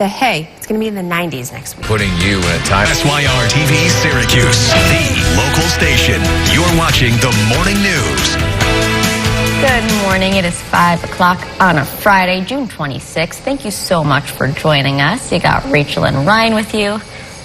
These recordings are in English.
Hey, it's going to be in the 90s next week. Putting you in a time. SYR TV Syracuse, the local station. You're watching the morning news. Good morning. It is 5 o'clock on a Friday, June 26th. Thank you so much for joining us. You got Rachel and Ryan with you.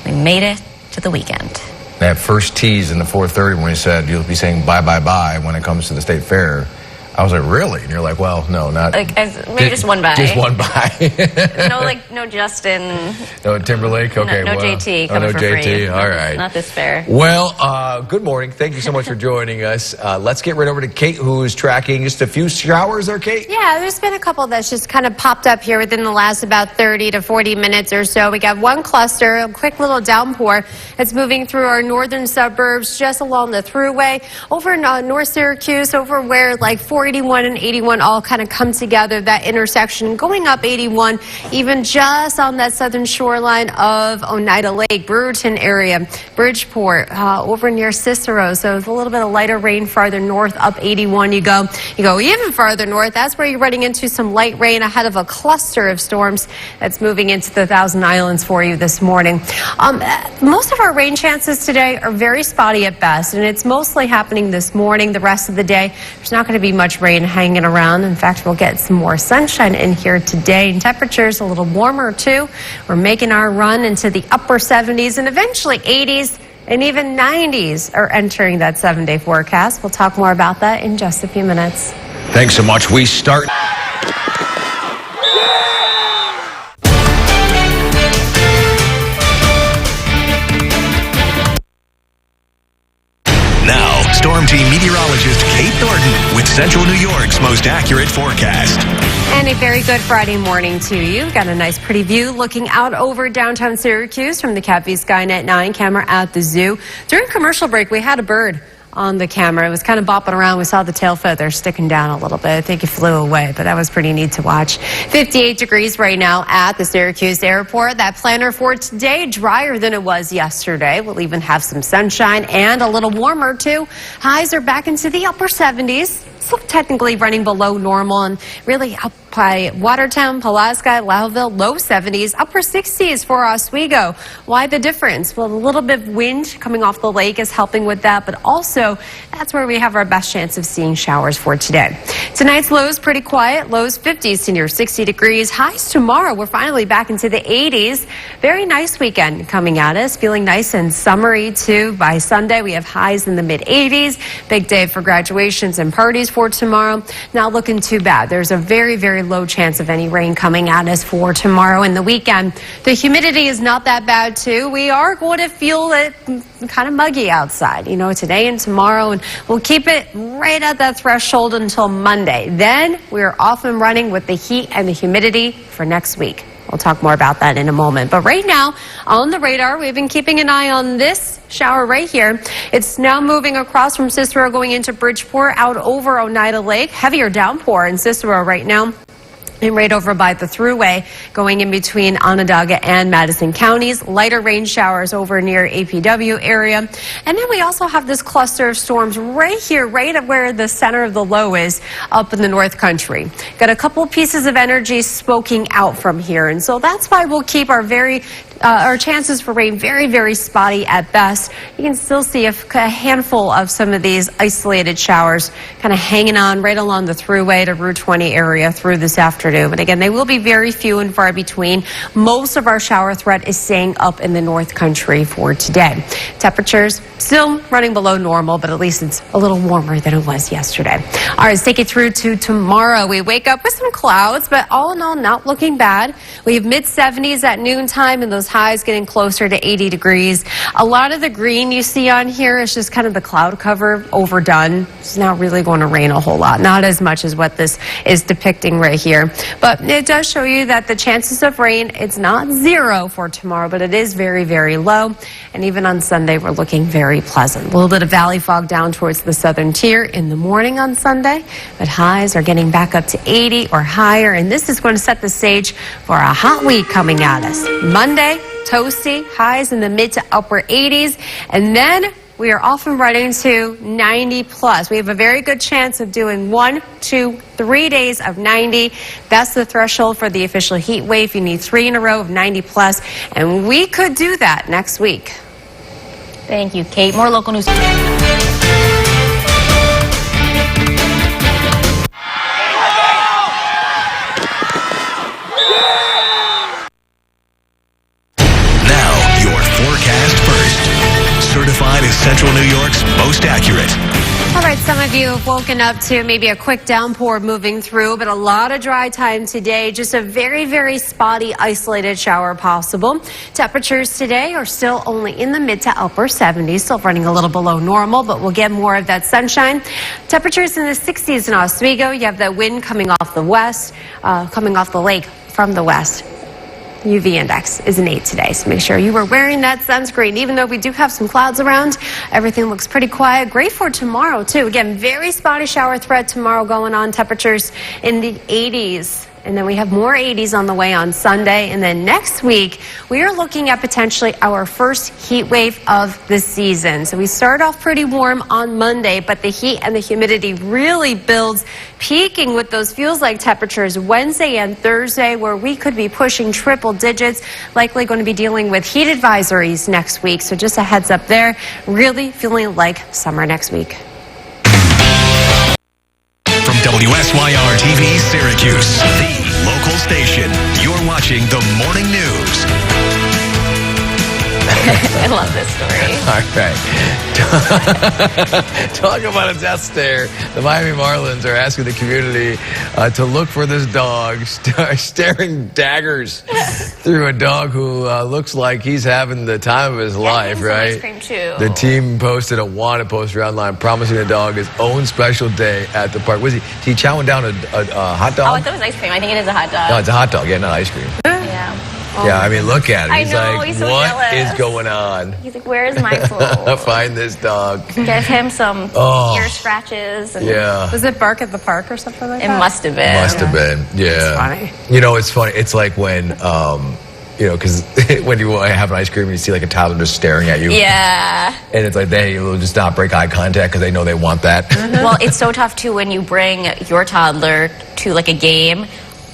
We made it to the weekend. That first tease in the 4:30 when he said you'll be saying bye, bye, bye when it comes to the state fair. I was like, really? And you're like, well, no, not. Maybe just one bye. Just one bye. No Justin. No Timberlake? Okay. No JT coming for JT. free. All right. Not this fair. Well, good morning. Thank you so much for joining us. Let's get right over to Kate, who is tracking just a few showers there, Kate? Yeah, there's been a couple that's just kind of popped up here within the last about 30 to 40 minutes or so. We got one cluster, a quick little downpour that's moving through our northern suburbs, just along the thruway, over in North Syracuse, over where like 481 and 81 all kind of come together, that intersection, going up 81, even just on that southern shoreline of Oneida Lake, Brewerton area, Bridgeport, over near Cicero. So it's a little bit of lighter rain farther north, up 81 you go even farther north. That's where you're running into some light rain ahead of a cluster of storms that's moving into the Thousand Islands for you this morning. Most of our rain chances today are very spotty at best, and it's mostly happening this morning. The rest of the day, there's not going to be much rain hanging around. In fact, we'll get some more sunshine in here today, and temperatures a little warmer too. We're making our run into the upper 70s and eventually 80s and even 90s are entering that 7-day forecast. We'll talk more about that in just a few minutes. Thanks so much. We start. Now, Storm Team meteorologist Kate Thornton with Central New York's most accurate forecast. And a very good Friday morning to you. Got a nice pretty view looking out over downtown Syracuse from the CATV Skynet 9 camera at the zoo. During commercial break, we had a bird on the camera. It was kind of bopping around. We saw the tail feather sticking down a little bit. I think it flew away, but that was pretty neat to watch. 58 degrees right now at the Syracuse airport. That planner for today, drier than it was yesterday. We'll even have some sunshine and a little warmer too. Highs are back into the upper 70s. Still technically running below normal and really up by Watertown, Pulaski, Lowville, low 70s, upper 60s for Oswego. Why the difference? Well, a little bit of wind coming off the lake is helping with that, but also that's where we have our best chance of seeing showers for today. Tonight's lows pretty quiet, lows 50s to near 60 degrees. Highs tomorrow, we're finally back into the 80s. Very nice weekend coming at us, feeling nice and summery too. By Sunday, we have highs in the mid 80s. Big day for graduations and parties for tomorrow. Not looking too bad. There's a very, very low chance of any rain coming at us for tomorrow and the weekend. The humidity is not that bad too. We are going to feel it kind of muggy outside, today and tomorrow, and we'll keep it right at that threshold until Monday. Then we're off and running with the heat and the humidity for next week. We'll talk more about that in a moment. But right now, on the radar, we've been keeping an eye on this shower right here. It's now moving across from Cicero going into Bridgeport out over Oneida Lake. Heavier downpour in Cicero right now. And right over by the thruway going in between Onondaga and Madison counties. Lighter rain showers over near APW area. And then we also have this cluster of storms right here, right at where the center of the low is up in the North Country. Got a couple pieces of energy smoking out from here. And so that's why we'll keep our chances for rain very, very spotty at best. You can still see a handful of some of these isolated showers kind of hanging on right along the thruway to Route 20 area through this afternoon. But again, they will be very few and far between. Most of our shower threat is staying up in the North Country for today. Temperatures still running below normal, but at least it's a little warmer than it was yesterday. All right, let's take it through to tomorrow. We wake up with some clouds, but all in all, not looking bad. We have mid 70s at noontime and those highs getting closer to 80 degrees. A lot of the green you see on here is just kind of the cloud cover overdone. It's not really going to rain a whole lot, not as much as what this is depicting right here. But it does show you that the chances of rain, it's not zero for tomorrow, but it is very, very low. And even on Sunday, we're looking very pleasant. A little bit of valley fog down towards the southern tier in the morning on Sunday, but highs are getting back up to 80 or higher. And this is going to set the stage for a hot week coming at us. Monday, toasty, highs in the mid to upper 80s. And then we are off and running to 90 plus. We have a very good chance of doing 1, 2, 3 days of 90. That's the threshold for the official heat wave. You need 3 in a row of 90 plus, and we could do that next week. Thank you, Kate. More local news. Certified as Central New York's most accurate. All right, some of you have woken up to maybe a quick downpour moving through, but a lot of dry time today. Just a very, very spotty, isolated shower possible. Temperatures today are still only in the mid to upper 70s, still running a little below normal, but we'll get more of that sunshine. Temperatures in the 60s in Oswego. You have that wind coming off the west, coming off the lake from the west. UV index is an 8 today, so make sure you are wearing that sunscreen. Even though we do have some clouds around, everything looks pretty quiet. Great for tomorrow, too. Again, very spotty shower threat tomorrow going on. Temperatures in the 80s. And then we have more 80s on the way on Sunday. And then next week, we are looking at potentially our first heat wave of the season. So we start off pretty warm on Monday, but the heat and the humidity really builds, peaking with those feels-like temperatures Wednesday and Thursday, where we could be pushing triple digits. Likely going to be dealing with heat advisories next week. So just a heads up there. Really feeling like summer next week. From WSYR TV Syracuse, the local station, you're watching the Morning News. I love this story. All right. Talk about a death stare. The Miami Marlins are asking the community to look for this dog staring daggers through a dog who looks like he's having the time of his life, right? Ice cream too. The team posted a wanted poster online promising the dog his own special day at the park. Was he chowing down a hot dog? Oh, I thought it was ice cream. I think it is a hot dog. No, it's a hot dog. Yeah, not ice cream. Yeah. Oh. Yeah, I mean, look at him. I He's know, like, he's so what jealous. is going on? He's like, where is my soul? Find this dog. Give him some Oh. ear scratches. And Yeah. Was it bark at the park or something like It that? must have been. Must have been. Yeah. It's funny. You know, it's funny. It's like when, you know, because when you have an ice cream and you see like a toddler just staring at you. Yeah. And it's like they will just not break eye contact because they know they want that. Well, it's so tough too when you bring your toddler to like a game.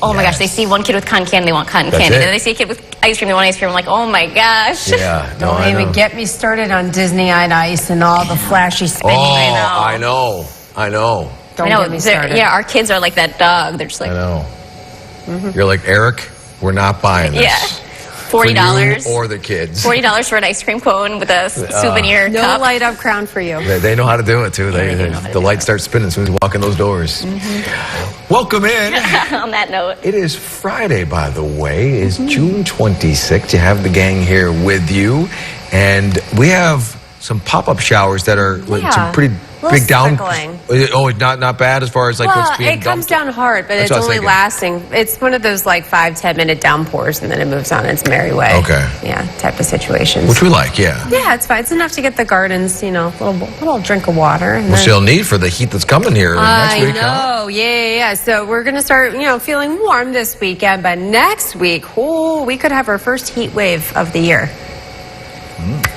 Oh my gosh, they see one kid with cotton candy, they want cotton That's candy. it. Then they see a kid with ice cream, they want ice cream. I'm like, oh my gosh. Yeah. No, Don't I even know. get me started on Disney on Ice and all the flashy spinning. Oh, I I know. I know. Don't I know. get me started. Yeah, our kids are like that dog. They're just like, I know. You're like, Eric, we're not buying this. yeah, For you $40. or the kids. $40 for an ice cream cone with a souvenir No cup. light up crown for you. They know how to do it, too. they do know how to The do lights start spinning as soon as you walk in those doors. Welcome in. On that note. It is Friday, by the way. It's June 26th. You have the gang here with you. And we have some pop-up showers that are with Yeah. some pretty Little big down. sprinkling. Oh, not bad as far as like Well, what's being it comes dumped? down hard, but That's it's what I was only thinking. lasting. It's one of those like 5-10 minute downpours, and then it moves on its merry way. Okay. Yeah, type of situations. Which we like, yeah. Yeah, it's fine. It's enough to get the gardens, you know, a little drink of water. And Which then- they'll need for the heat that's coming here next I week. huh? know, yeah. So we're going to start, feeling warm this weekend, but next week, we could have our first heat wave of the year.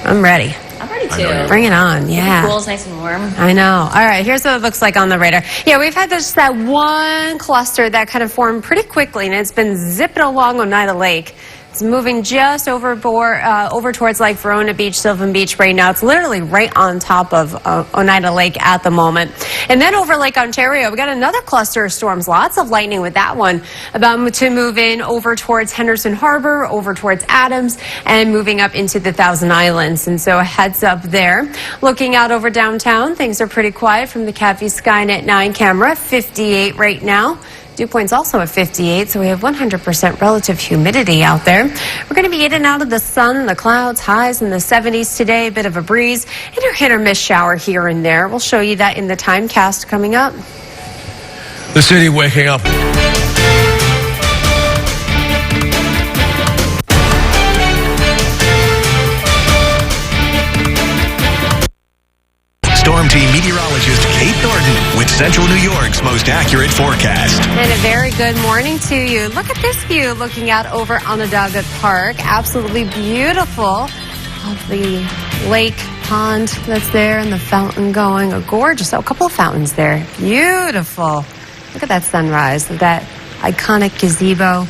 I'm ready. I'm ready I know you to. Bring it on, yeah. Pool's nice and warm. I know. All right, here's what it looks like on the radar. Yeah, we've had that one cluster that kind of formed pretty quickly, and it's been zipping along Oneida Lake. It's moving just over towards Lake Verona Beach, Sylvan Beach right now. It's literally right on top of Oneida Lake at the moment. And then over Lake Ontario, we got another cluster of storms. Lots of lightning with that one. About to move in over towards Henderson Harbor, over towards Adams, and moving up into the Thousand Islands. And so a heads up there. Looking out over downtown, things are pretty quiet from the Cafe Skynet 9 camera. 58 right now. Dew point's also at 58, so we have 100% relative humidity out there. We're going to be in and out of the sun, the clouds, highs in the 70s today, a bit of a breeze, and a hit or miss shower here and there. We'll show you that in the timecast coming up. The city waking up. Storm Team meteorologist Kate Thornton with Central New York's most accurate forecast. And a very good morning to you. Look at this view looking out over Onondaga Park. Absolutely beautiful of the lake pond that's there and the fountain going. A gorgeous, a couple of fountains there. Beautiful. Look at that sunrise, that iconic gazebo.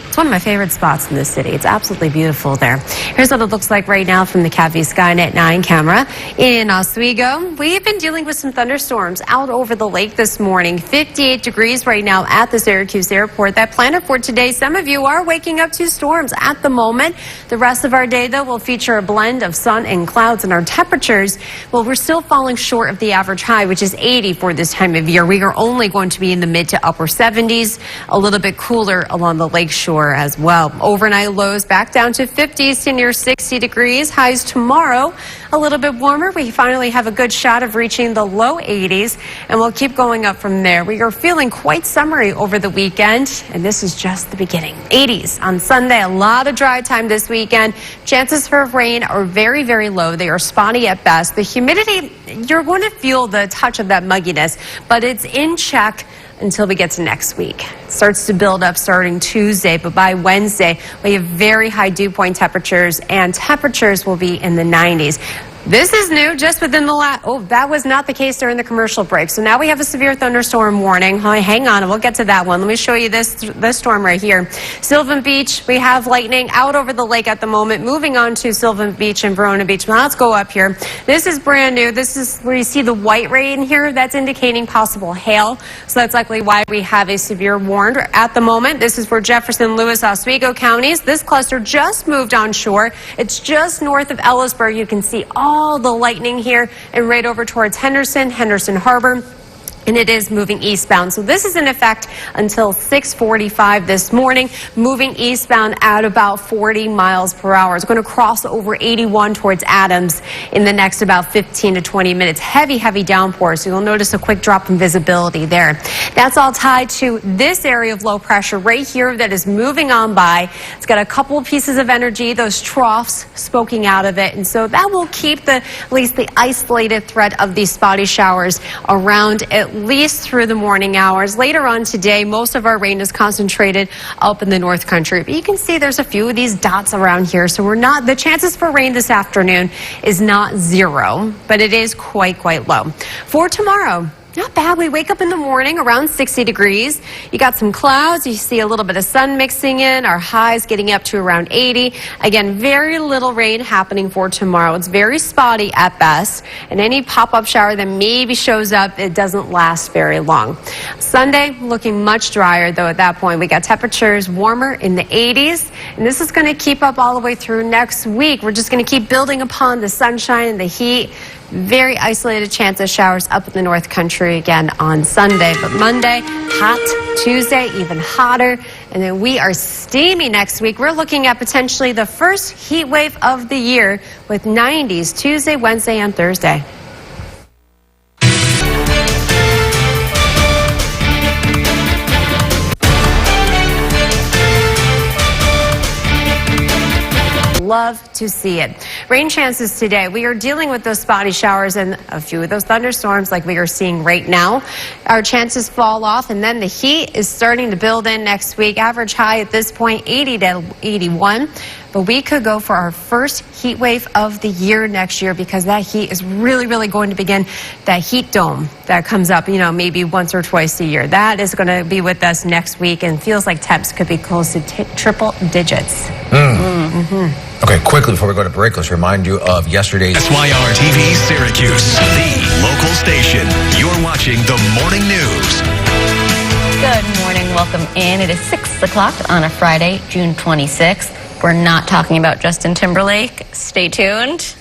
It's one of my favorite spots in this city. It's absolutely beautiful there. Here's what it looks like right now from the Cafe Skynet 9 camera in Oswego. We've been dealing with some thunderstorms out over the lake this morning. 58 degrees right now at the Syracuse airport. That planner for today, some of you are waking up to storms at the moment. The rest of our day, though, will feature a blend of sun and clouds, and our temperatures, well, we're still falling short of the average high, which is 80 for this time of year. We are only going to be in the mid to upper 70s, a little bit cooler along the lake shore as well. Overnight lows back down to 50s to near 60 degrees. Highs tomorrow a little bit warmer. We finally have a good shot of reaching the low 80s, and we'll keep going up from there. We are feeling quite summery over the weekend, and this is just the beginning. 80s on Sunday. A lot of dry time this weekend. Chances for rain are very, very low. They are spotty at best. The humidity, you're going to feel the touch of that mugginess, but it's in check until we get to next week. It starts to build up starting Tuesday, but by Wednesday, we have very high dew point temperatures, and temperatures will be in the 90s. This is new just within the that was not the case during the commercial break. So now we have a severe thunderstorm warning. Hang on, we'll get to that one. Let me show you this storm right here. Sylvan Beach, we have lightning out over the lake at the moment. Moving on to Sylvan Beach and Verona Beach. Now let's go up here. This is brand new. This is where you see the white rain here. That's indicating possible hail. So that's likely why we have a severe warning at the moment. This is for Jefferson, Lewis, Oswego counties. This cluster just moved onshore. It's just north of Ellisburg. You can see all the lightning here and right over towards Henderson Harbor. And it is moving eastbound. So this is in effect until 6:45 this morning, moving eastbound at about 40 miles per hour. It's going to cross over 81 towards Adams in the next about 15 to 20 minutes. Heavy, heavy downpours. So you'll notice a quick drop in visibility there. That's all tied to this area of low pressure right here that is moving on by. It's got a couple of pieces of energy, those troughs smoking out of it. And so that will keep at least the isolated threat of these spotty showers around at least through the morning hours. Later on today, most of our rain is concentrated up in the North Country. But you can see there's a few of these dots around here. So the chances for rain this afternoon is not zero, but it is quite low. For tomorrow, not bad. We wake up in the morning around 60 degrees. You got some clouds. You see a little bit of sun mixing in. Our highs getting up to around 80. Again, very little rain happening for tomorrow. It's very spotty at best. And any pop-up shower that maybe shows up, it doesn't last very long. Sunday, looking much drier, though, at that point. We got temperatures warmer in the 80s. And this is going to keep up all the way through next week. We're just going to keep building upon the sunshine and the heat. Very isolated chance of showers up in the North Country again on Sunday. But Monday, hot. Tuesday, even hotter. And then we are steamy next week. We're looking at potentially the first heat wave of the year with 90s Tuesday, Wednesday, and Thursday. Love to see it. Rain chances today. We are dealing with those spotty showers and a few of those thunderstorms like we are seeing right now. Our chances fall off, and then the heat is starting to build in next week. Average high at this point 80 to 81. But we could go for our first heat wave of the year next year because that heat is really going to begin. That heat dome that comes up, maybe once or twice a year. That is going to be with us next week and feels like temps could be close to triple digits. Okay, quickly before we go to break, let's remind you of yesterday's SYR TV Syracuse, the local station. You're watching the morning news. Good morning. Welcome in. It is 6 o'clock on a Friday, June 26th. We're not talking about Justin Timberlake. Stay tuned.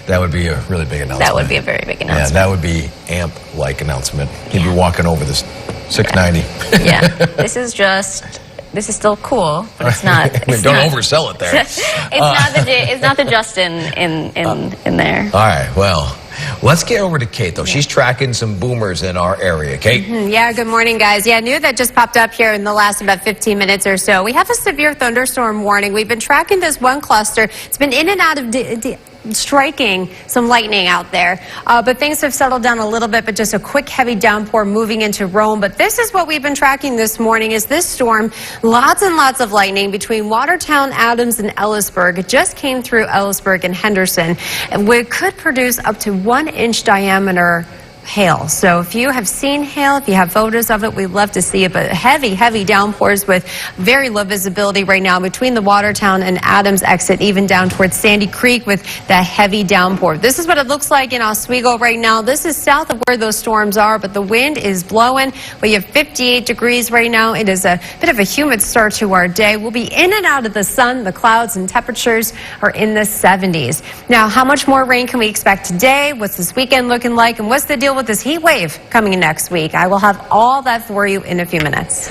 That would be a really big announcement. That would be a very big announcement. Yeah, that would be AMP-like announcement. He'd be walking over this 690. Yeah. This is still cool, but it's not. Don't oversell it there. It's not the Justin in there. All right, well, let's get over to Kate, though. She's tracking some boomers in our area. Kate? Yeah, good morning, guys. Yeah, new that just popped up here in the last about 15 minutes or so. We have a severe thunderstorm warning. We've been tracking this one cluster. It's been in and out of striking some lightning out there. But things have settled down a little bit, but just a quick heavy downpour moving into Rome. But this is what we've been tracking this morning is this storm. Lots and lots of lightning between Watertown, Adams, and Ellisburg. It just came through Ellisburg and Henderson. And we could produce up to 1-inch diameter hail. So if you have seen hail, if you have photos of it, we'd love to see it. But heavy downpours with very low visibility right now between the Watertown and Adams exit, even down towards Sandy Creek with that heavy downpour. This is what it looks like in Oswego right now. This is south of where those storms are, but the wind is blowing. We have 58 degrees right now. It is a bit of a humid start to our day. We'll be in and out of the sun. The clouds and temperatures are in the 70s. Now, how much more rain can we expect today? What's this weekend looking like? And what's the deal with this heat wave coming in next week? I will have all that for you in a few minutes.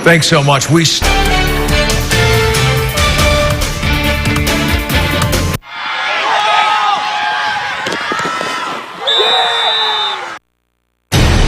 Thanks so much.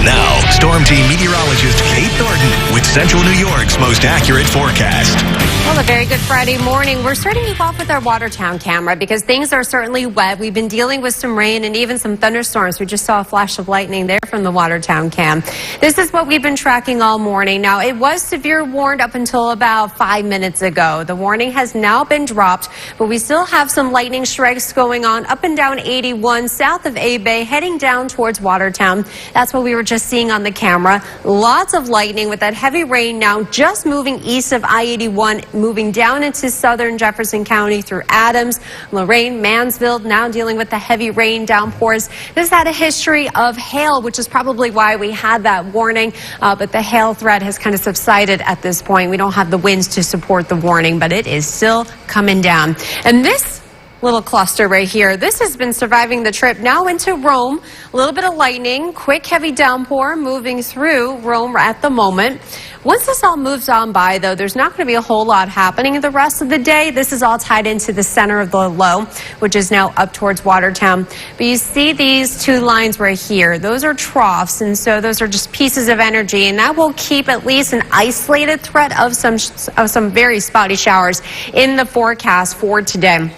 Now, Storm Team meteorologist Kate Thornton with Central New York's most accurate forecast. Well, a very good Friday morning. We're starting you off with our Watertown camera because things are certainly wet. We've been dealing with some rain and even some thunderstorms. We just saw a flash of lightning there from the Watertown cam. This is what we've been tracking all morning. Now, it was severe warned up until about 5 minutes ago. The warning has now been dropped, but we still have some lightning strikes going on up and down 81 south of A-Bay, heading down towards Watertown. That's what we were just seeing on the camera. Lots of lightning with that heavy rain now just moving east of I-81, moving down into southern Jefferson County through Adams, Lorain, Mansfield, now dealing with the heavy rain downpours. This had a history of hail, which is probably why we had that warning, but the hail threat has kind of subsided at this point. We don't have the winds to support the warning, but it is still coming down. And this little cluster right here, this has been surviving the trip now into Rome. A little bit of lightning, quick heavy downpour moving through Rome at the moment. Once this all moves on by, though, there's not going to be a whole lot happening the rest of the day. This is all tied into the center of the low, which is now up towards Watertown. But you see these two lines right here. Those are troughs, and so those are just pieces of energy, and that will keep at least an isolated threat of some very spotty showers in the forecast for today.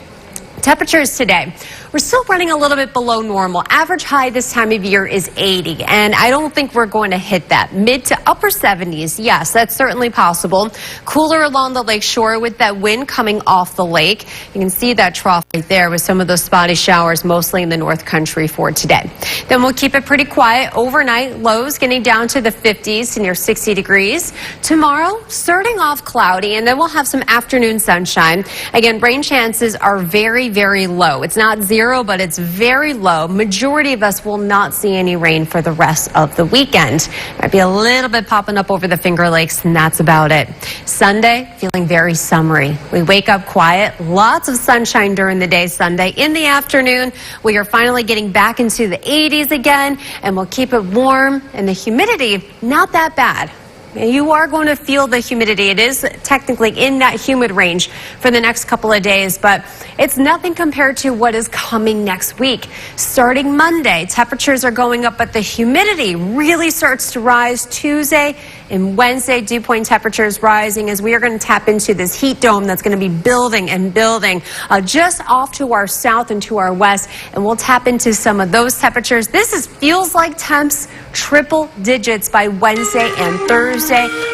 Temperatures today, we're still running a little bit below normal. Average high this time of year is 80, and I don't think we're going to hit that. Mid to upper 70s, yes, that's certainly possible. Cooler along the lake shore with that wind coming off the lake. You can see that trough right there with some of those spotty showers, mostly in the North Country for today. Then we'll keep it pretty quiet overnight. Lows getting down to the 50s to near 60 degrees. Tomorrow, starting off cloudy, and then we'll have some afternoon sunshine. Again, rain chances are very low. It's not zero, but it's very low. Majority of us will not see any rain for the rest of the weekend. Might be a little bit popping up over the Finger Lakes, and that's about it. Sunday, feeling very summery. We wake up quiet. Lots of sunshine during the day Sunday. In the afternoon, we are finally getting back into the 80s again, and we'll keep it warm, and the humidity, not that bad. You are going to feel the humidity. It is technically in that humid range for the next couple of days, but it's nothing compared to what is coming next week. Starting Monday, temperatures are going up, but the humidity really starts to rise Tuesday and Wednesday. Dew point temperatures rising as we are going to tap into this heat dome that's going to be building and building just off to our south and to our west, and we'll tap into some of those temperatures. This feels like temps triple digits by Wednesday and Thursday.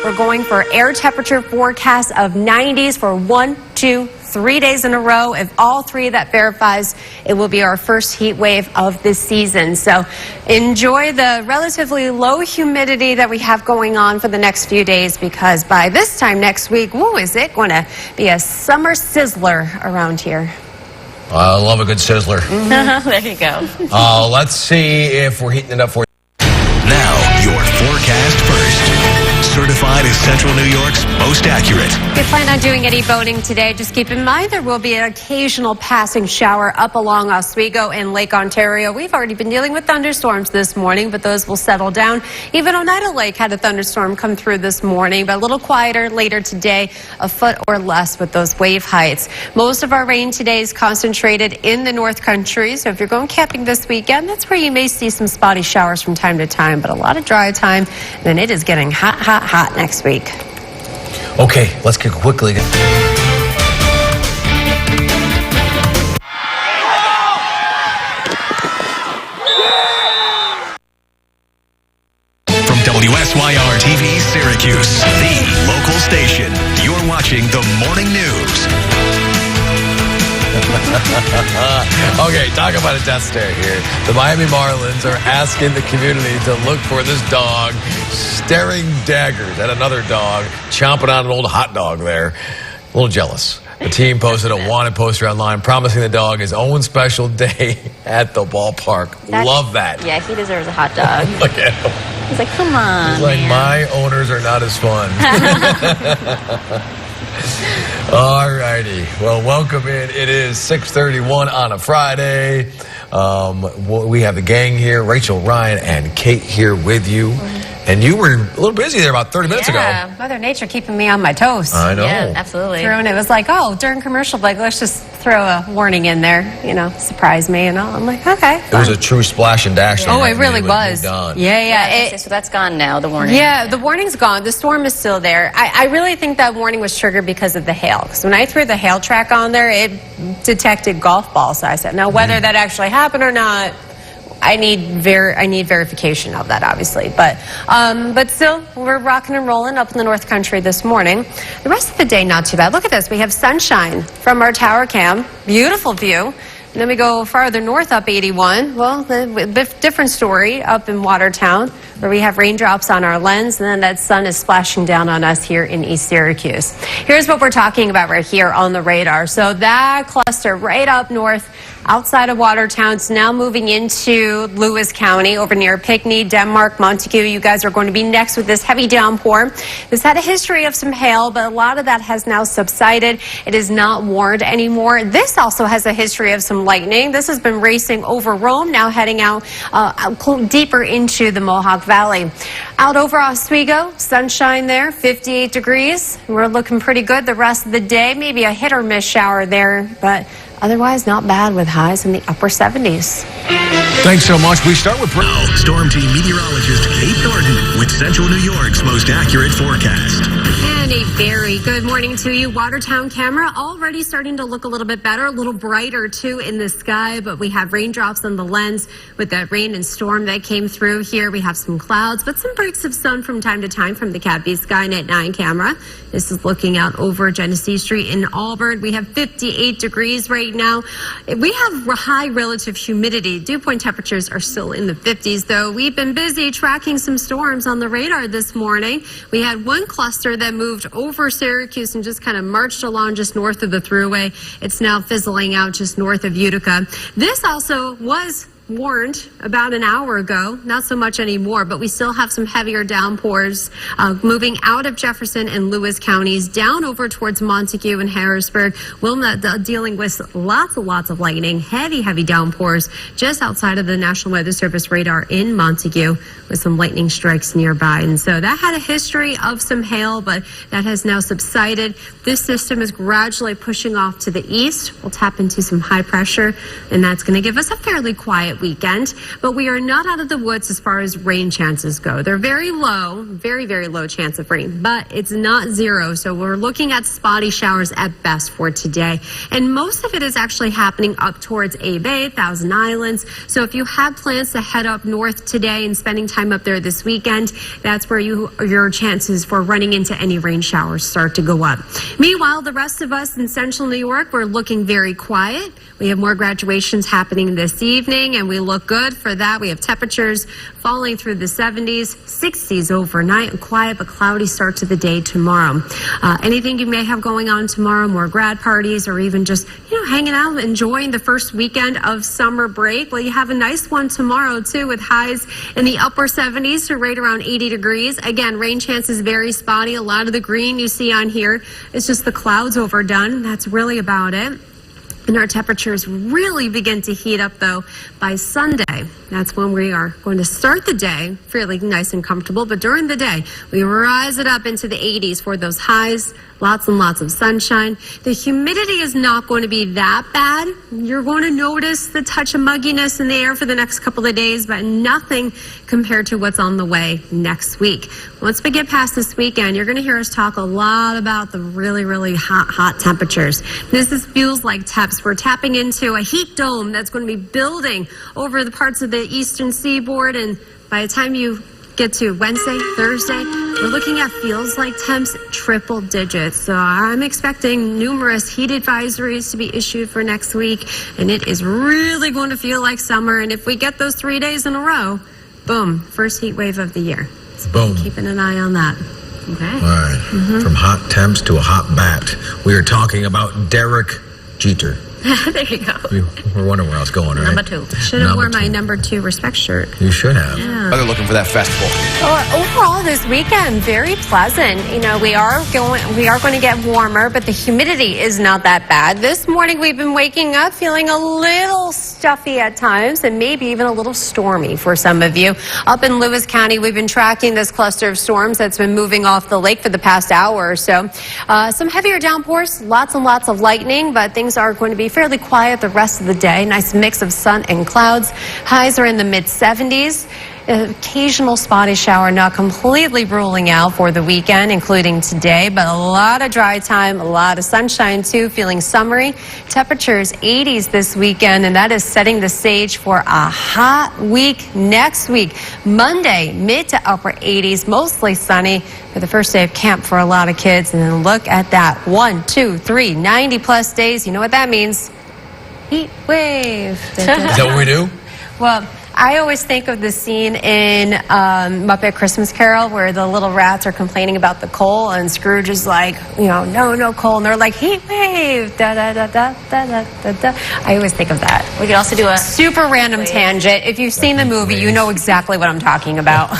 We're going for air temperature forecast of 90s for 1, 2, 3 days in a row. If all three of that verifies, it will be our first heat wave of this season. So enjoy the relatively low humidity that we have going on for the next few days, because by this time next week, woo, is it going to be a summer sizzler around here. I love a good sizzler. There you go. Let's see if we're heating it up for you. Now, your forecast first. Certified as Central New York's most accurate. If you plan on doing any boating today, just keep in mind there will be an occasional passing shower up along Oswego and Lake Ontario. We've already been dealing with thunderstorms this morning, but those will settle down. Even Oneida Lake had a thunderstorm come through this morning, but a little quieter later today, a foot or less with those wave heights. Most of our rain today is concentrated in the North Country, so if you're going camping this weekend, that's where you may see some spotty showers from time to time, but a lot of dry time, and then it is getting hot next week. Okay, let's get quickly. Syracuse, the local station. You're watching the morning news. Okay, talk about a death stare here. The Miami Marlins are asking the community to look for this dog staring daggers at another dog, chomping on an old hot dog there. A little jealous. The team posted a wanted poster online promising the dog his own special day at the ballpark. Love that. Yeah, he deserves a hot dog. Look at him. He's like, come on. He's like, my owners are not as fun. All righty. Well, welcome in. It is 6:31 on a Friday. We have the gang here, Rachel, Ryan, and Kate here with you. And you were a little busy there about 30 minutes ago. Yeah, Mother Nature keeping me on my toes. I know. Yeah, absolutely. And it was like, oh, during commercial break, let's just throw a warning in there, surprise me and all. I'm like, okay. It was a true splash and dash. Oh, it really was. Yeah. So that's gone now, the warning. Yeah, the warning's gone. The storm is still there. I really think that warning was triggered because of the hail. Because when I threw the hail track on there, it detected golf ball size. Now, whether that actually happened or not, I need verification of that, obviously. But still, we're rocking and rolling up in the North Country this morning. The rest of the day, not too bad. Look at this. We have sunshine from our tower cam. Beautiful view. And then we go farther north up 81. Well, different story up in Watertown, where we have raindrops on our lens, and then that sun is splashing down on us here in East Syracuse. Here's what we're talking about right here on the radar. So that cluster right up north, outside of Watertown, it's now moving into Lewis County, over near Pinckney, Denmark, Montague. You guys are going to be next with this heavy downpour. This had a history of some hail, but a lot of that has now subsided. It is not warned anymore. This also has a history of some lightning. This has been racing over Rome, now heading out deeper into the Mohawk Valley. Out over Oswego, sunshine there, 58 degrees. We're looking pretty good the rest of the day. Maybe a hit or miss shower there, but otherwise not bad with highs in the upper 70s. Thanks so much. We start with Storm Team meteorologist Kate Thornton with Central New York's most accurate forecast. And a very good morning to you. Watertown camera already starting to look a little bit better, a little brighter too in the sky, but we have raindrops on the lens with that rain and storm that came through here. We have some clouds, but some breaks of sun from time to time from the Cappy Skynet 9 camera. This is looking out over Genesee Street in Auburn. We have 58 degrees right now. We have high relative humidity. Dew point temperatures are still in the 50s, though. We've been busy tracking some storms on the radar this morning. We had one cluster that moved over Syracuse and just kind of marched along just north of the Thruway. It's now fizzling out just north of Utica. This also was warned about an hour ago, not so much anymore, but we still have some heavier downpours moving out of Jefferson and Lewis counties down over towards Montague and Harrisburg. Wilma dealing with lots of lightning, heavy downpours just outside of the National Weather Service radar in Montague with some lightning strikes nearby. And so that had a history of some hail, but that has now subsided. This system is gradually pushing off to the east. We'll tap into some high pressure, and that's going to give us a fairly quiet weekend, but we are not out of the woods as far as rain chances go. They're very low, very low chance of rain, but it's not zero. So we're looking at spotty showers at best for today. And most of it is actually happening up towards A Bay, Thousand Islands. So if you have plans to head up north today and spending time up there this weekend, that's where your chances for running into any rain showers start to go up. Meanwhile, the rest of us in central New York, we're looking very quiet. We have more graduations happening this evening, and we look good for that. We have temperatures falling through the 70s, 60s overnight, a quiet but cloudy start to the day tomorrow. Anything you may have going on tomorrow, more grad parties, or even just, hanging out, enjoying the first weekend of summer break. Well, you have a nice one tomorrow, too, with highs in the upper 70s to right around 80 degrees. Again, rain chances very spotty. A lot of the green you see on here is just the clouds overdone. That's really about it. And our temperatures really begin to heat up, though, by Sunday. That's when we are going to start the day fairly nice and comfortable. But during the day, we rise it up into the 80s for those highs. Lots and lots of sunshine. The humidity is not going to be that bad. You're going to notice the touch of mugginess in the air for the next couple of days, but nothing compared to what's on the way next week. Once we get past this weekend, you're going to hear us talk a lot about the really hot temperatures. This feels like temps. We're tapping into a heat dome that's going to be building over the parts of the eastern seaboard, and by the time you get to Wednesday, Thursday, we're looking at feels like temps triple digits. So I'm expecting numerous heat advisories to be issued for next week, and it is really going to feel like summer. And if we get those 3 days in a row, boom, first heat wave of the year. So Boom. keeping an eye on that. Okay. All right. From hot temps to a hot bat, we are talking about Derek Jeter. There you go. We're wondering where I was going, right? Number 2. Should have worn my number 2 respect shirt. You should have. Yeah. They're looking for that festival. Overall, this weekend, very pleasant. You know, we are going to get warmer, but the humidity is not that bad. This morning, we've been waking up feeling a little stuffy at times, and maybe even a little stormy for some of you. Up in Lewis County, we've been tracking this cluster of storms that's been moving off the lake for the past hour or so. Some heavier downpours, lots and lots of lightning, but things are going to be fairly quiet the rest of the day. Nice mix of sun and clouds. Highs are in the mid-70s. Occasional spotty shower not completely ruling out for the weekend, including today, but a lot of dry time, a lot of sunshine too, feeling summery. Temperatures 80s this weekend, and that is setting the stage for a hot week next week. Monday, mid to upper 80s, mostly sunny for the first day of camp for a lot of kids. And then look at that, 1, 2, 3, 90 plus days. You know what that means? Heat wave. Is that what we do? Well, I always think of the scene in Muppet Christmas Carol where the little rats are complaining about the coal, and Scrooge is like, you know, no coal, and they're like, heat wave, da da da da da da da da. I always think of that. We could also do a Super random tangent. If you've seen the movie, you know exactly what I'm talking about.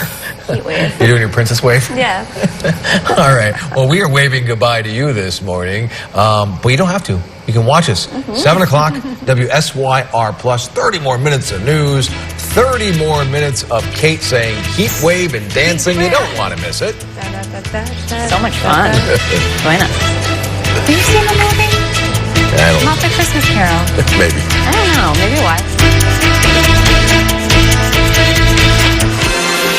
heat wave. You're doing your princess wave? Yeah. All right. Well, we are waving goodbye to you this morning, but you don't have to. You can watch us. 7 o'clock, WSYR Plus. 30 more minutes of news. 30 more minutes of Kate saying heat wave and dancing. You don't want to miss it. So much fun. Join us. Have you seen the movie? I don't know. Muppet Christmas Carol. Maybe. I don't know. Maybe watch.